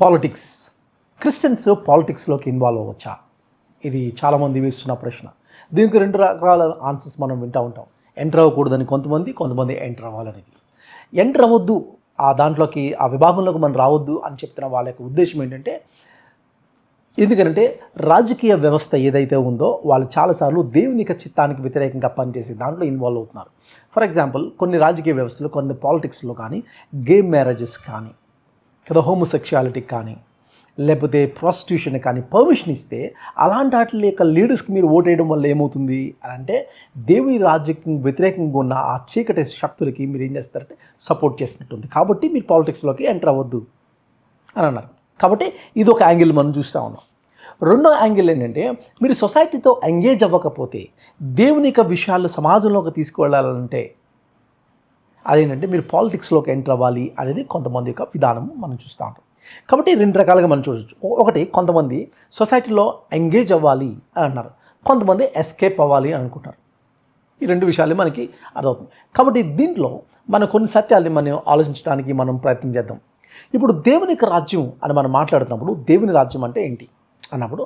Politics. Christians పాలిటిక్స్లోకి involve అవ్వచ్చా? ఇది చాలామంది వేస్తున్న ప్రశ్న. దీనికి రెండు రకాల ఆన్సర్స్ మనం వింటూ ఉంటాం. ఎంటర్ అవ్వకూడదని కొంతమంది ఎంటర్ అవ్వాలనేది. ఎంటర్ అవ్వద్దు, ఆ దాంట్లోకి ఆ విభాగంలోకి మనం రావద్దు అని చెప్తున్న వాళ్ళ యొక్క ఉద్దేశం ఏంటంటే, ఎందుకంటే రాజకీయ వ్యవస్థ ఏదైతే ఉందో వాళ్ళు చాలాసార్లు దేవుని యొక్క చిత్తానికి వ్యతిరేకంగా పనిచేసి దాంట్లో ఇన్వాల్వ్ అవుతున్నారు. ఫర్ ఎగ్జాంపుల్, కొన్ని రాజకీయ వ్యవస్థలు, కొన్ని పాలిటిక్స్లో కానీ గేమ్ మ్యారేజెస్ కానీ, కదా, హోమోసెక్షువాలిటీ కానీ, లేకపోతే ప్రాస్టిట్యూషన్ కానీ పర్మిషన్ ఇస్తే అలాంటి వాటి యొక్క లీడర్స్కి మీరు ఓటేయడం వల్ల ఏమవుతుంది అని అంటే, దేవుని రాజ్యం వ్యతిరేకంగా ఉన్న ఆ చీకటి శక్తులకి మీరు ఏం చేస్తారంటే సపోర్ట్ చేసినట్టుంది. కాబట్టి మీరు పాలిటిక్స్లోకి ఎంటర్ అవ్వద్దు అని అన్నారు. కాబట్టి ఇది ఒక యాంగిల్ మనం చూస్తూ ఉన్నాం. రెండో యాంగిల్ ఏంటంటే, మీరు సొసైటీతో ఎంగేజ్ అవ్వకపోతే, దేవుని యొక్క విషయాలు సమాజంలోకి తీసుకువెళ్ళాలంటే అదేంటంటే మీరు పాలిటిక్స్లోకి ఎంటర్ అవ్వాలి అనేది కొంతమంది యొక్క విధానం మనం చూస్తూ ఉంటాం. కాబట్టి రెండు రకాలుగా మనం చూడవచ్చు. ఒకటి, కొంతమంది సొసైటీలో ఎంగేజ్ అవ్వాలి అని అంటున్నారు, కొంతమంది ఎస్కేప్ అవ్వాలి అని అనుకుంటారు. ఈ రెండు విషయాలు మనకి అర్థమవుతుంది. కాబట్టి దీంట్లో మనం కొన్ని సత్యాల్ని మనం ఆలోచించడానికి మనం ప్రయత్నం చేద్దాం. ఇప్పుడు దేవుని యొక్క రాజ్యం అని మనం మాట్లాడుతున్నప్పుడు, దేవుని రాజ్యం అంటే ఏంటి అన్నప్పుడు,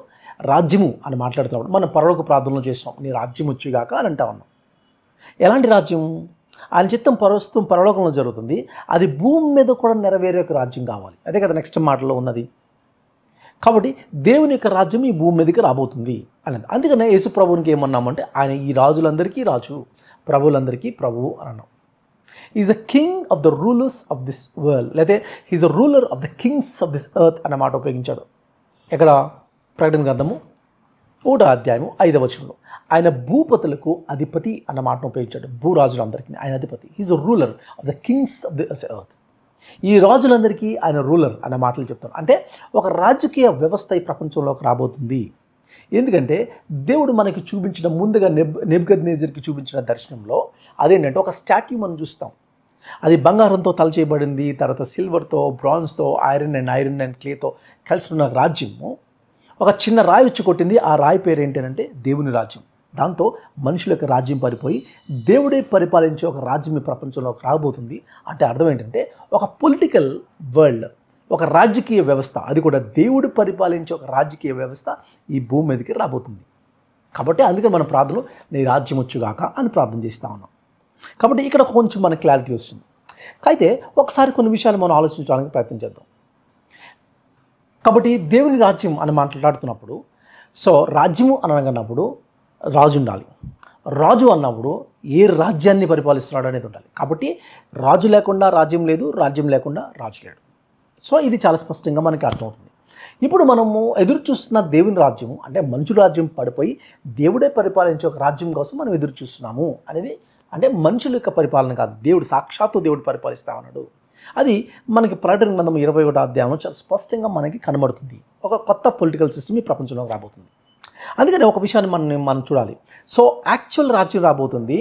రాజ్యము అని మాట్లాడుతున్నప్పుడు మనం పరలోక ప్రార్థనలు చేస్తున్నాం, నీ రాజ్యం వచ్చుగాక అని అంటా ఉన్నాం. ఎలాంటి రాజ్యం? ఆయన చిత్తం ప్రస్తుతం పరలోకంలో జరుగుతుంది, అది భూమి మీద కూడా నెరవేరే ఒక రాజ్యం కావాలి. అదే కదా నెక్స్ట్ మాటలో ఉన్నది. కాబట్టి దేవుని యొక్క రాజ్యం ఈ భూమి మీదకి రాబోతుంది అనేది. అందుకనే యేసు ప్రభువునికి ఏమన్నామంటే, ఆయన ఈ రాజులందరికీ రాజు, ప్రభువులందరికీ ప్రభువు అని అన్నాం. Is the king of the rulers of this world, లేదా is the ruler of the kings of this earth అన్న మాట ఉపయోగించాడు. ఎక్కడ? ప్రకటన గ్రంథము 1వ అధ్యాయము 5వ వచనంలో ఆయన భూపతులకు అధిపతి అన్న మాటను ఉపయోగించాడు. భూరాజులందరికీ ఆయన అధిపతి. Is a ruler of the kings of the earth. ఈ రాజులందరికీ ఆయన రూలర్ అన్న మాటలు చెప్తాను. అంటే ఒక రాజకీయ వ్యవస్థ ఈ ప్రపంచంలోకి రాబోతుంది. ఎందుకంటే దేవుడు మనకి చూపించిన, ముందుగా నెబుకద్నెజర్కి చూపించిన దర్శనంలో అదేంటంటే ఒక స్టాట్యూ మనం చూస్తాం. అది బంగారంతో తలచేయబడింది, తర్వాత సిల్వర్తో, బ్రాంజ్తో, ఐరన్ అండ్ క్లేతో కలిసి ఉన్న రాజ్యము ఒక చిన్న రాయి వచ్చి కొట్టింది. ఆ రాయి పేరు ఏంటంటే దేవుని రాజ్యం. దాంతో మనుషుల యొక్క రాజ్యం పారిపోయి దేవుడే పరిపాలించే ఒక రాజ్యం ఈ ప్రపంచంలోకి రాబోతుంది. అంటే అర్థం ఏంటంటే, ఒక పొలిటికల్ వరల్డ్, ఒక రాజకీయ వ్యవస్థ, అది కూడా దేవుడు పరిపాలించే ఒక రాజకీయ వ్యవస్థ ఈ భూమి మీదకి రాబోతుంది. కాబట్టి అందుకే మన ప్రార్థనలు నీ రాజ్యం వచ్చుగాక అని ప్రార్థన చేస్తూ ఉన్నాం. కాబట్టి ఇక్కడ కొంచెం మనకు క్లారిటీ వస్తుంది. అయితే ఒకసారి కొన్ని విషయాలు మనం ఆలోచించడానికి ప్రయత్నం చేద్దాం. కాబట్టి దేవుని రాజ్యం అని మాట్లాడుతున్నప్పుడు, సో రాజ్యము అని అనగన్నప్పుడు రాజు ఉండాలి. రాజు అన్నప్పుడు ఏ రాజ్యాన్ని పరిపాలిస్తున్నాడు అనేది ఉండాలి. కాబట్టి రాజు లేకుండా రాజ్యం లేదు, రాజ్యం లేకుండా రాజు లేడు. సో ఇది చాలా స్పష్టంగా మనకి అర్థమవుతుంది. ఇప్పుడు మనము ఎదురు చూస్తున్న దేవుని రాజ్యము అంటే మనుషుల రాజ్యం పడిపోయి దేవుడే పరిపాలించే ఒక రాజ్యం కోసం మనం ఎదురు చూస్తున్నాము అనేది. అంటే మనుషుల యొక్క పరిపాలన కాదు, దేవుడు సాక్షాత్తు దేవుడు పరిపాలిస్తా ఉన్నాడు. అది మనకి ప్రకటన గ్రంథం 21వ అధ్యాయంలో చాలా స్పష్టంగా మనకి కనబడుతుంది. ఒక కొత్త పొలిటికల్ సిస్టమ్ ఈ ప్రపంచంలోకి రాబోతుంది. అందుకని ఒక విషయాన్ని మనం చూడాలి. సో యాక్చువల్ రాజ్యం రాబోతుంది.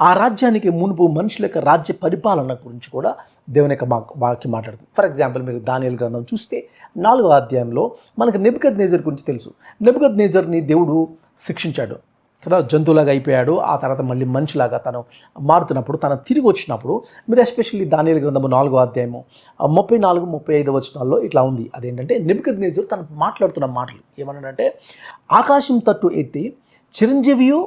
ఆ రాజ్యానికి మునుపు మనుషుల యొక్క రాజ్య పరిపాలన గురించి కూడా దేవుని యొక్క వాక్యం మాట్లాడుతుంది. ఫర్ ఎగ్జాంపుల్, మీరు దానియేలు గ్రంథం చూస్తే 4వ అధ్యాయంలో మనకు నెబుకద్నెజర్ గురించి తెలుసు. నెబుకద్నెజర్ని దేవుడు శిక్షించాడు కదా, జంతువులాగా అయిపోయాడు. ఆ తర్వాత మళ్ళీ మనిషిలాగా తను మారుతున్నప్పుడు, తను తిరిగి వచ్చినప్పుడు, మీరు ఎస్పెషల్లీ దానియేలు గ్రంథము 4వ అధ్యాయము 34-35 వచనాల్లో ఇట్లా ఉంది. అదేంటంటే, నెబుకద్నెజర్ తను మాట్లాడుతున్న మాటలు ఏమన్నాడంటే, ఆకాశం తట్టు ఎత్తి చిరంజీవియు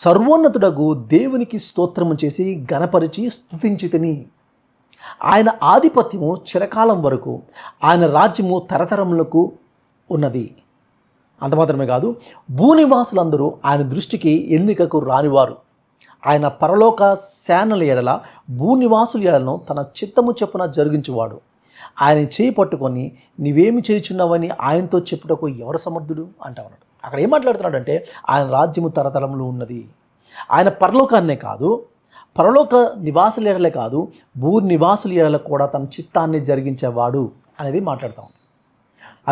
సర్వోన్నతుడగు దేవునికి స్తోత్రము చేసి గణపరిచి స్తుతించితిని. ఆయన ఆధిపత్యము చిరకాలం వరకు, ఆయన రాజ్యము తరతరములకు ఉన్నది. అంత మాత్రమే కాదు, భూనివాసులందరూ ఆయన దృష్టికి ఎన్నికకు రానివారు. ఆయన పరలోక సేనల ఎడల భూనివాసుల ఎడలను తన చిత్తము చెప్పున జరిగించేవాడు. ఆయన చేయి పట్టుకొని నీవేమి చేయుచున్నావని ఆయనతో చెప్పుటకు ఎవరు సమర్థుడు అంటామన్నాడు. అక్కడ ఏం మాట్లాడుతున్నాడు అంటే, ఆయన రాజ్యము తరతరములు ఉన్నది. ఆయన పరలోకాన్నే కాదు, పరలోక నివాసుల ఎడలే కాదు, భూ నివాసుల ఎడల కూడా తన చిత్తాన్ని జరిగించేవాడు అనేది మాట్లాడుతాం.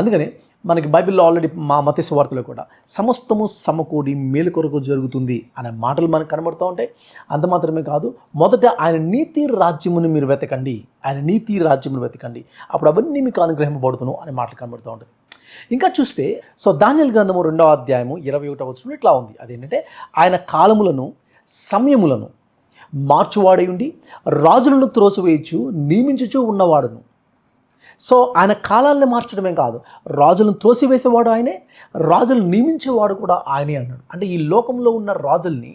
అందుకని మనకి బైబిల్లో ఆల్రెడీ మత్తయి సువార్తలో కూడా సమస్తము సమకూడి మేలు కొరకు జరుగుతుంది అనే మాటలు మనకు కనబడుతూ ఉంటాయి. అంత మాత్రమే కాదు, మొదట ఆయన నీతి రాజ్యమును మీరు వెతకండి, ఆయన నీతి రాజ్యమును వెతకండి, అప్పుడు అవన్నీ మీకు అనుగ్రహింపబడుతును అనే మాటలు కనబడుతూ ఉంటుంది. ఇంకా చూస్తే, సో దానియేలు గ్రంథము 2వ అధ్యాయము 21వ వచనం ఇట్లా ఉంది. అదేంటంటే, ఆయన కాలములను సమయములను మార్చువాడై ఉండి రాజులను త్రోసివేయచ్చు నియమించుచూ ఉన్నవాడును. సో ఆయన కాలాన్ని మార్చడమే కాదు, రాజులను త్రోసివేసేవాడు ఆయనే, రాజులను నియమించేవాడు కూడా ఆయనే అన్నాడు. అంటే ఈ లోకంలో ఉన్న రాజుల్ని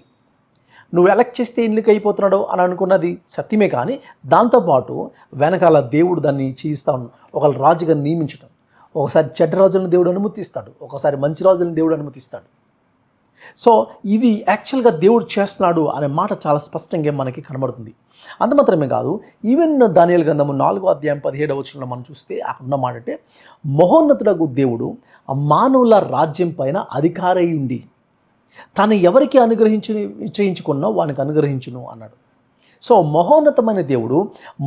నువ్వు ఎలక్ట్ చేస్తే ఎన్నిక అయిపోతున్నాడు అని అనుకున్నది సత్యమే, కానీ దాంతోపాటు వెనకాల దేవుడు దాన్ని చేయిస్తా ఉన్నాడు. ఒకళ్ళు రాజుగా నియమించడం, ఒకసారి చెడ్డ రాజులను దేవుడు అనుమతిస్తాడు, ఒకసారి మంచి రాజులను దేవుడు అనుమతిస్తాడు. సో ఇది యాక్చువల్గా దేవుడు చేస్తున్నాడు అనే మాట చాలా స్పష్టంగా మనకి కనబడుతుంది. అంత మాత్రమే కాదు, ఈవెన్ దానియేలు గ్రంథము 4:17 మనం చూస్తే అక్కడ ఉన్న మాట అంటే, మహోన్నతుడగు దేవుడు మానవుల రాజ్యం పైన అధికారి ఉండి తాను ఎవరికి నిశ్చయించుకున్నా వానికి అనుగ్రహించును అన్నాడు. సో మహోన్నతమైన దేవుడు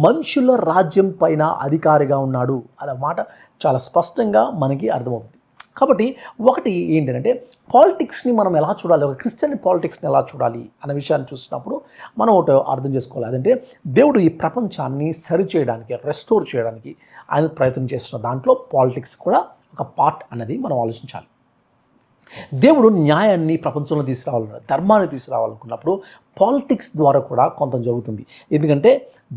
మనుషుల రాజ్యం పైన అధికారిగా ఉన్నాడు అనే మాట చాలా స్పష్టంగా మనకి అర్థమవుతుంది. కాబట్టి ఒకటి ఏంటంటే, పాలిటిక్స్ని మనం ఎలా చూడాలి, ఒక క్రిస్టియన్ పాలిటిక్స్ని ఎలా చూడాలి అనే విషయాన్ని చూసినప్పుడు మనం ఒకటి అర్థం చేసుకోవాలి. అదంటే దేవుడు ఈ ప్రపంచాన్ని సరిచేయడానికి, రెస్టోర్ చేయడానికి ఆయన ప్రయత్నం చేస్తున్న దాంట్లో పాలిటిక్స్ కూడా ఒక పార్ట్ అనేది మనం ఆలోచించాలి. దేవుడు న్యాయాన్ని ప్రపంచంలో ధర్మాన్ని తీసుకురావాలనుకున్నప్పుడు పాలిటిక్స్ ద్వారా కూడా కొంత జరుగుతుంది. ఎందుకంటే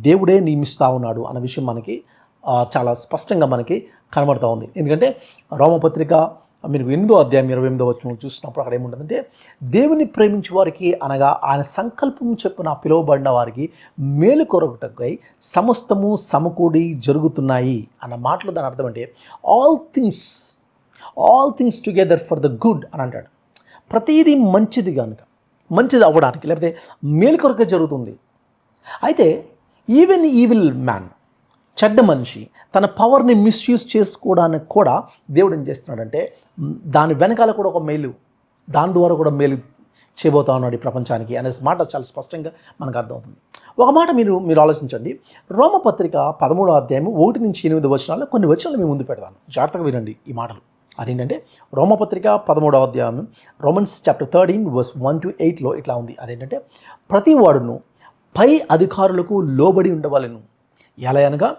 దేవుడే నియమిస్తూ ఉన్నాడు అన్న విషయం మనకి చాలా స్పష్టంగా మనకి కనబడుతూ ఉంది. ఎందుకంటే రోమపత్రిక మీరు 8:28 చూసినప్పుడు అక్కడ ఏముంటుందంటే, దేవుని ప్రేమించే వారికి అనగా ఆయన సంకల్పం చెప్పున పిలువబడిన వారికి మేలు కొరకుటకై సమస్తము సమకూడి జరుగుతున్నాయి అన్న మాటలు దాని అర్థం అంటే all things together for the good అని అంటాడు. ప్రతిదీ మంచిది కనుక, మంచిది అవ్వడానికి లేకపోతే మేలు కొరకే జరుగుతుంది. అయితే ఈవెన్ ఈవిల్ మ్యాన్, చెడ్డ మనిషి తన పవర్ని మిస్యూజ్ చేసుకోవడానికి కూడా దేవుడు ఏం చేస్తున్నాడంటే, దాని వెనకాల కూడా ఒక మేలు, దాని ద్వారా కూడా మేలు చేయబోతా ఉన్నాడు ఈ ప్రపంచానికి అనే మాట చాలా స్పష్టంగా మనకు అర్థమవుతుంది. ఒక మాట మీరు ఆలోచించండి. రోమపత్రిక 13:1-8 కొన్ని వచనాలు మేము ముందు పెడతాను, జాగ్రత్తగా వినండి ఈ మాటలు. అదేంటంటే రోమపత్రిక 13 రోమన్స్ చాప్టర్ 13:1-8 ఇట్లా ఉంది. అదేంటంటే, ప్రతి వాడును పై అధికారులకు లోబడి ఉండవలెను, ఎలా అనగా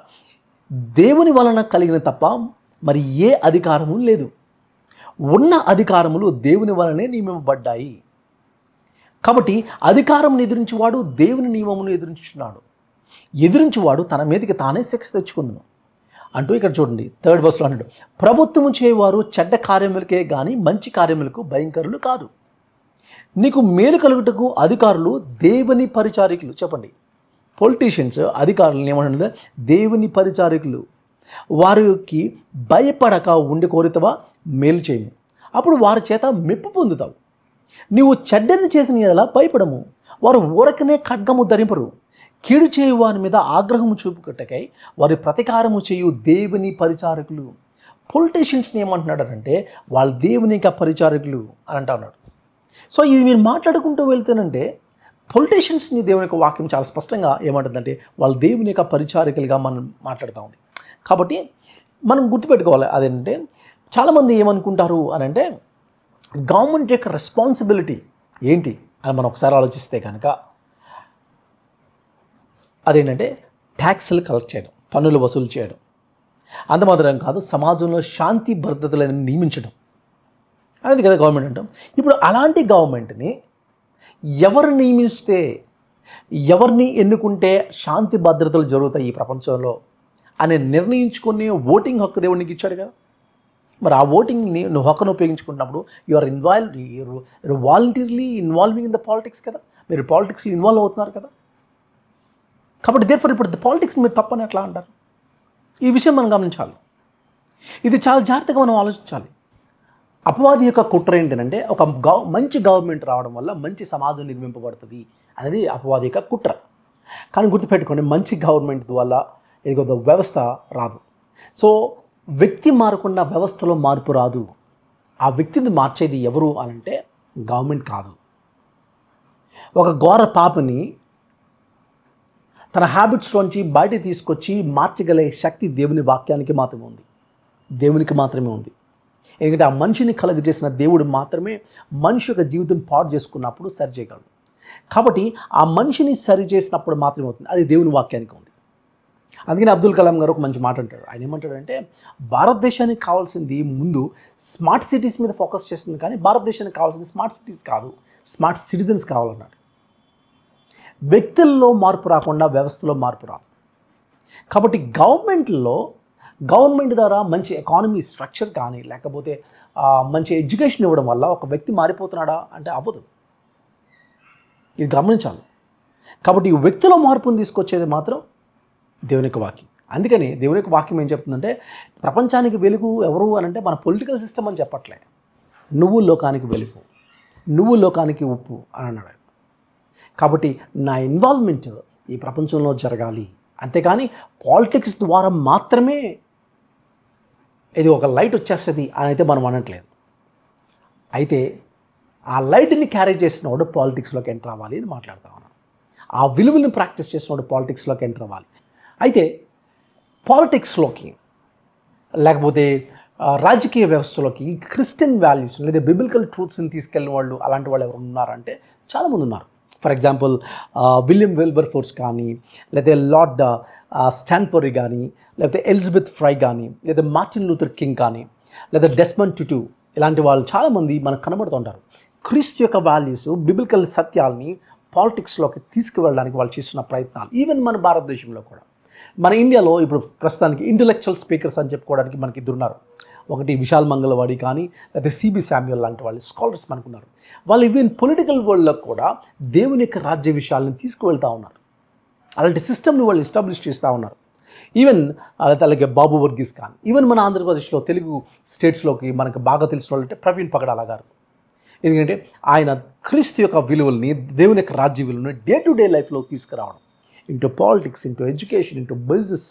దేవుని వలన కలిగిన తప్ప మరి ఏ అధికారము లేదు, ఉన్న అధికారములు దేవుని వలనే నియమింపబడ్డాయి. కాబట్టి అధికారం ఎదిరించేవాడు దేవుని నియమమును ఎదిరించేవాడు తన మీదకి తానే శిక్ష తెచ్చుకుందును అంటూ ఇక్కడ చూడండి 3rd verse అన్నాడు, ప్రభుత్వము చేయవారు చెడ్డ కార్యములకే కానీ మంచి కార్యములకు భయంకరులు కాదు. నీకు మేలు కలుగుటకు అధికారులు దేవుని పరిచారికులు. చెప్పండి, పొలిటీషియన్స్ అధికారులను ఏమన్నా దేవుని పరిచారికులు, వారికి భయపడక ఉండి కోరుతావా మేలు చేయము, అప్పుడు వారి చేత మెప్పు పొందుతావు. నీవు చెడ్డని చేసిన ఎలా భయపడము, వారు ఊరకనే ఖడ్గము ధరింపరు, కీడు చేయు వారి మీద ఆగ్రహము చూపుకట్టకై వారి ప్రతీకారము చేయు దేవుని పరిచారకులు. పొలిటీషియన్స్ని ఏమంటున్నాడంటే వాళ్ళు దేవుని పరిచారకులు అని అంటున్నాడు. సో ఇది మీరు మాట్లాడుకుంటూ వెళ్తేనంటే పొలిటీషియన్స్ని దేవుని యొక్క వాక్యం చాలా స్పష్టంగా ఏమంటుందంటే వాళ్ళు దేవుని యొక్క పరిచారకులుగా మనం మాట్లాడుతూ ఉంది. కాబట్టి మనం గుర్తుపెట్టుకోవాలి అదేంటంటే, చాలామంది ఏమనుకుంటారు అని అంటే, గవర్నమెంట్ యొక్క రెస్పాన్సిబిలిటీ ఏంటి అని మనం ఒకసారి ఆలోచిస్తే కనుక అదేంటంటే ట్యాక్స్లు కలెక్ట్ చేయడం, పన్నులు వసూలు చేయడం. అంత మాత్రం కాదు, సమాజంలో శాంతి భద్రతలను నియమించడం అనేది కదా గవర్నమెంట్ అంటాం. ఇప్పుడు అలాంటి గవర్నమెంట్ని ఎవరు నియమిస్తే, ఎవరిని ఎన్నుకుంటే శాంతి భద్రతలు జరుగుతాయి ఈ ప్రపంచంలో అని నిర్ణయించుకునే ఓటింగ్ హక్కు దేవునికి ఇచ్చాడు కదా. మరి ఆ ఓటింగ్ని నువ్వు హక్కును ఉపయోగించుకున్నప్పుడు you are voluntarily involving in the politics కదా, మీరు పాలిటిక్స్లో ఇన్వాల్వ్ అవుతున్నారు కదా. కాబట్టి దేర్ఫోర్ ఇప్పుడు పాలిటిక్స్ మీరు తప్పని ఎట్లా అంటారు? ఈ విషయం మనం గమనించాలి. ఇది చాలా జాగ్రత్తగా మనం ఆలోచించాలి. అపవాది యొక్క కుట్ర ఏంటంటే, ఒక మంచి గవర్నమెంట్ రావడం వల్ల మంచి సమాజం నిర్మింపబడుతుంది అనేది అపవాది యొక్క కుట్ర. కానీ గుర్తుపెట్టుకోండి, మంచి గవర్నమెంట్ వల్ల ఏదో వ్యవస్థ రాదు. సో వ్యక్తి మారకుండా వ్యవస్థలో మార్పు రాదు. ఆ వ్యక్తిని మార్చేది ఎవరు అనంటే గవర్నమెంట్ కాదు. ఒక ఘోర పాపని తన హ్యాబిట్స్లోంచి బయట తీసుకొచ్చి మార్చగలిగే శక్తి దేవుని వాక్యానికి మాత్రమే ఉంది, దేవునికి మాత్రమే ఉంది. ఎందుకంటే ఆ మనిషిని కలుగజేసిన దేవుడు మాత్రమే మనిషి యొక్క జీవితం పాడు చేసుకున్నప్పుడు సరి చేయగలడు. కాబట్టి ఆ మనిషిని సరి చేసినప్పుడు మాత్రమే అవుతుంది, అది దేవుని వాక్యానికి ఉంది. అందుకని అబ్దుల్ కలాం గారు ఒక మంచి మాట అంటాడు. ఆయన ఏమంటాడంటే, భారతదేశానికి కావాల్సింది ముందు స్మార్ట్ సిటీస్ మీద ఫోకస్ చేస్తుంది, కానీ భారతదేశానికి కావాల్సింది స్మార్ట్ సిటీస్ కాదు, స్మార్ట్ సిటిజన్స్ కావాలన్నాడు. వ్యక్తుల్లో మార్పు రాకుండా వ్యవస్థలో మార్పు రాదు. కాబట్టి గవర్నమెంట్లో గవర్నమెంట్ ద్వారా మంచి ఎకానమీ స్ట్రక్చర్ కానీ లేకపోతే మంచి ఎడ్యుకేషన్ ఇవ్వడం వల్ల ఒక వ్యక్తి మారిపోతున్నాడా అంటే అవ్వదు. ఇది గమనించాలి. కాబట్టి ఈ వ్యక్తిలో మార్పును తీసుకొచ్చేది మాత్రం దేవుని యొక్క వాక్యం. అందుకని దేవుని యొక్క వాక్యం ఏం చెప్తుందంటే ప్రపంచానికి వెలుగు ఎవరు అని అంటే మన పొలిటికల్ సిస్టమ్ అని చెప్పట్లే. నువ్వు లోకానికి వెలుగు, నువ్వు లోకానికి ఉప్పు అని అన్నాడు. కాబట్టి నా ఇన్వాల్వ్మెంట్ ఈ ప్రపంచంలో జరగాలి, అంతేకాని పాలిటిక్స్ ద్వారా మాత్రమే ఇది ఒక లైట్ వచ్చేస్తుంది అని అయితే మనం అనట్లేదు. అయితే ఆ లైట్ని క్యారీ చేసినవాడు పాలిటిక్స్లోకి ఎంటర్ అవ్వాలి అని మాట్లాడుతూ ఉన్నాను. ఆ విలువలను ప్రాక్టీస్ చేసినవాడు పాలిటిక్స్లోకి ఎంటర్ అవ్వాలి. అయితే పాలిటిక్స్లోకి లేకపోతే రాజకీయ వ్యవస్థలోకి క్రిస్టియన్ వాల్యూస్ లేదా బిబిలికల్ ట్రూత్స్ని తీసుకెళ్ళిన వాళ్ళు అలాంటి వాళ్ళు ఎవరు ఉన్నారంటే చాలామంది ఉన్నారు. ఫర్ ఎగ్జాంపుల్ విలియం విల్బర్ఫోర్స్ కానీ, లేకపోతే లార్డ్ స్టాన్ఫోర్డ్ కానీ, లేకపోతే ఎలిజబెత్ ఫ్రై కానీ, లేదా మార్టిన్ లూథర్ కింగ్ కానీ, లేదా డెస్మండ్ టుటు, ఇలాంటి వాళ్ళు చాలామంది మనకు కనబడుతుంటారు. క్రీస్తు యొక్క వాల్యూస్ బిబిలికల్ సత్యాల్ని పాలిటిక్స్లోకి తీసుకువెళ్ళడానికి వాళ్ళు చేస్తున్న ప్రయత్నాలు. ఈవెన్ మన భారతదేశంలో కూడా, మన ఇండియాలో ఇప్పుడు ప్రస్తుతానికి ఇంటలెక్చువల్ స్పీకర్స్ అని చెప్పుకోవడానికి మనకి ఇద్దరు ఉన్నారు. ఒకటి విశాల్ మంగళవాడి కానీ, లేకపోతే సిబి శామ్యుల్ లాంటి వాళ్ళు స్కాలర్స్ మనకున్నారు. వాళ్ళు ఈవెన్ పొలిటికల్ వరల్డ్లో కూడా దేవుని యొక్క రాజ్య విషయాలను తీసుకువెళ్తూ ఉన్నారు. అలాంటి సిస్టమ్ని వాళ్ళు ఎస్టాబ్లిష్ చేస్తూ ఉన్నారు. ఈవెన్ అలాగే బాబు వర్గీస్ ఖాన్, ఈవెన్ మన ఆంధ్రప్రదేశ్లో తెలుగు స్టేట్స్లోకి మనకు బాగా తెలిసిన వాళ్ళు అంటే ప్రవీణ్ పగడాల గారు. ఎందుకంటే ఆయన క్రీస్తు యొక్క విలువల్ని, దేవుని యొక్క రాజ్య విలువల్ని డే టు డే లైఫ్లో తీసుకురావడం, into politics, into education, into business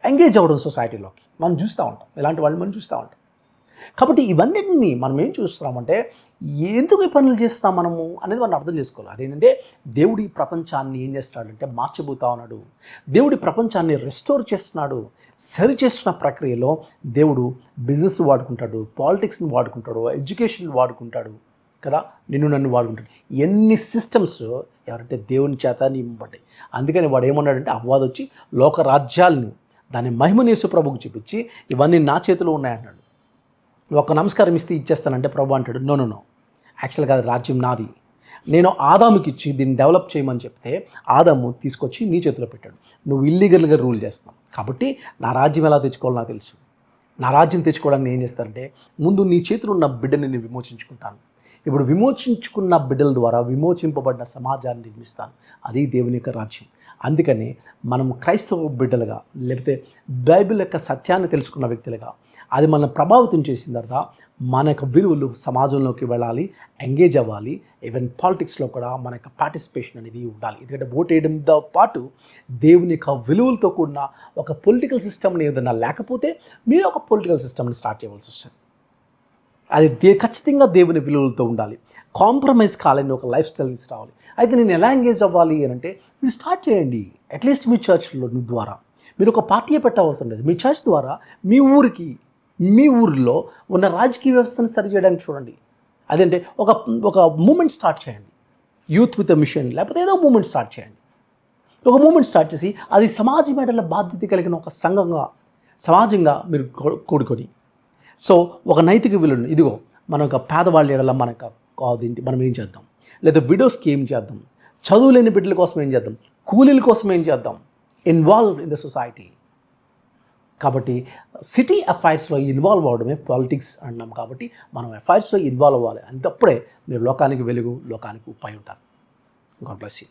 engage అవ్వడం సొసైటీలోకి మనం చూస్తూ ఉంటాం. ఇలాంటి వాళ్ళని మనం చూస్తూ ఉంటాం. కాబట్టి ఇవన్నిటిని మనం ఏం చూస్తున్నామంటే ఎందుకు ఈ పనులు చేస్తాం మనము అనేది మనం అర్థం చేసుకోవాలి. అదేంటంటే దేవుడి ప్రపంచాన్ని ఏం చేస్తున్నాడంటే మార్చబోతా ఉన్నాడు. దేవుడి ప్రపంచాన్ని రెస్టోర్ చేస్తున్నాడు. సరి చేస్తున్న ప్రక్రియలో దేవుడు బిజినెస్ వాడుకుంటాడు, పాలిటిక్స్ని వాడుకుంటాడు, ఎడ్యుకేషన్ వాడుకుంటాడు కదా, నిన్ను నన్ను వాడుకుంటాడు. ఎన్ని సిస్టమ్స్ ఎవరంటే దేవుని చేత నింపబడ్డాయి. అందుకని వాడు ఏమన్నాడంటే అపవాది వచ్చి లోక రాజ్యాలను దాని మహిమను యేసు ప్రభువుకు చూపించి ఇవన్నీ నా చేతిలో ఉన్నాయన్నాడు. ఒక నమస్కారం ఇస్తే ఇచ్చేస్తానంటే ప్రభు అంటాడు నో, యాక్చువల్గా అది రాజ్యం నాది. నేను ఆదాముకి ఇచ్చి దీన్ని డెవలప్ చేయమని చెప్తే ఆదాము తీసుకొచ్చి నీ చేతిలో పెట్టాడు. నువ్వు ఇల్లీగల్గా రూల్ చేస్తున్నావు. కాబట్టి నా రాజ్యం ఎలా తెచ్చుకోవాలో నాకు తెలుసు. నా రాజ్యం తెచ్చుకోవడానికి నేను ఏం చేస్తానంటే ముందు నీ చేతిలో ఉన్న బిడ్డని నేను విమోచించుకుంటాను. ఇప్పుడు విమోచించుకున్న బిడ్డల ద్వారా విమోచింపబడిన సమాజాన్ని నిర్మిస్తాను. అది దేవుని యొక్క రాజ్యం. అందుకని మనం క్రైస్తవ బిడ్డలుగా లేకపోతే బైబిల్ యొక్క సత్యాన్ని తెలుసుకున్న వ్యక్తులుగా అది మన ప్రభావితం చేసిన తర్వాత మన యొక్క విలువలు సమాజంలోకి వెళ్ళాలి, ఎంగేజ్ అవ్వాలి. ఈవెన్ పాలిటిక్స్లో కూడా మన యొక్క పార్టిసిపేషన్ అనేది ఉండాలి. ఎందుకంటే ఓట్ వేయడంతో పాటు దేవుని యొక్క విలువలతో కూడిన ఒక పొలిటికల్ సిస్టమ్ని ఏదైనా లేకపోతే మీరు ఒక పొలిటికల్ సిస్టమ్ని స్టార్ట్ చేయవలసి వస్తుంది. అది ఖచ్చితంగా దేవుని విలువలతో ఉండాలి. కాంప్రమైజ్ కాలేని ఒక లైఫ్ స్టైల్ తీసుకురావాలి. అయితే నేను ఎలా ఎంగేజ్ అవ్వాలి అని అంటే మీరు స్టార్ట్ చేయండి. అట్లీస్ట్ మీ చర్చ్లో ద్వారా మీరు ఒక పార్టీ పెట్టవలసిన లేదు. మీ చర్చ్ ద్వారా మీ ఊరిలో ఉన్న రాజకీయ వ్యవస్థను సరి చేయడానికి చూడండి. అదంటే ఒక మూమెంట్ స్టార్ట్ చేయండి. యూత్ విత్ మిషన్ లేకపోతే ఏదో మూమెంట్ స్టార్ట్ చేయండి. ఒక మూమెంట్ స్టార్ట్ చేసి అది సమాజ మేడల బాధ్యత కలిగిన ఒక సంఘంగా సమాజంగా మీరు కూడుకొని సో ఒక నైతిక విలువను ఇదిగో మన ఒక పేదవాళ్ళ ఎడల మనం ఏం చేద్దాం, లేదా విడోస్కి ఏం చేద్దాం, చదువు లేని బిడ్డల కోసం ఏం చేద్దాం, కూలీల కోసం ఏం చేద్దాం, ఇన్వాల్వ్ ఇన్ ద సొసైటీ. కాబట్టి సిటీ అఫైర్స్లో ఇన్వాల్వ్ అవ్వడమే పాలిటిక్స్ అన్నాం. కాబట్టి మనం అఫైర్స్లో ఇన్వాల్వ్ అవ్వాలి. అంతప్పుడే మీరు లోకానికి వెలుగు, లోకానికి ఉప్పు అయి ఉంటారు. God bless you.